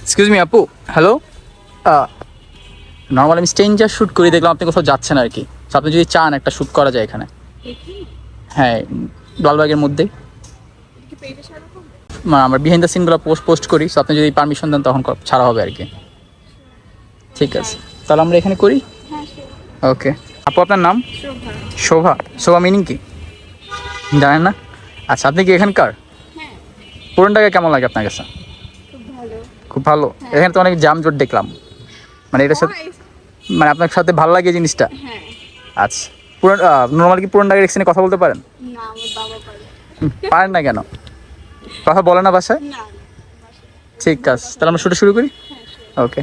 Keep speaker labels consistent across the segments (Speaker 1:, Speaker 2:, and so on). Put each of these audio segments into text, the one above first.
Speaker 1: Excuse me আপু, hello. Normal আমি stranger shoot করি, দেখলাম আপনি কোথাও যাচ্ছেন আর কি। তো আপনি যদি চান একটা শ্যুট করা যায় এখানে। হ্যাঁ, লালবাগের মধ্যেই। আমরা বিহাইন্ড দ্য সিনগুলো পোস্ট করি, সো আপনি যদি পারমিশন দেন তখন ছাড়া হবে আর কি। ঠিক আছে, তাহলে আমরা এখানে করি। ওকে আপু, আপনার নাম? শোভা। শোভা মিনিং কি জানেন না? আচ্ছা, আপনি কি এখানকার? পুরান ঢাকা কেমন লাগে আপনার কাছে? খুব ভালো। এখানে তো অনেক জামজট দেখলাম, মানে এটার সাথে মানে আপনার সাথে ভালো লাগে এই জিনিসটা? আচ্ছা, পুরান নর্মালি কি পুরান ঢাকার এক্সেন্টে কথা বলতে পারেন? পারেন না কেন? কথা বলে না বাসায়? ঠিক আছে, তাহলে আমরা শুরু করি। ওকে।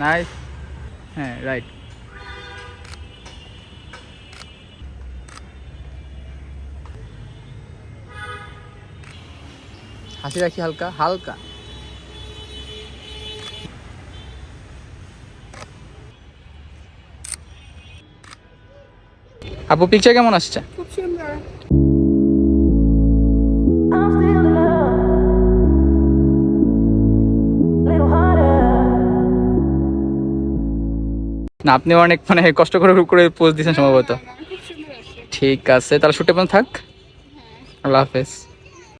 Speaker 1: নাইস। হ্যাঁ, রাইট। হাসি রাখি হালকা হালকা। আপু পিকচার কেমন আসছে?
Speaker 2: খুব সুন্দর।
Speaker 1: না, আপনি অনেক মানে কষ্ট করে করে পোজ দিয়েছেন সম্ভবত।
Speaker 2: খুব সুন্দর আছে।
Speaker 1: ঠিক আছে, তাহলে শুটে থাক। আল্লাহ হাফেজ।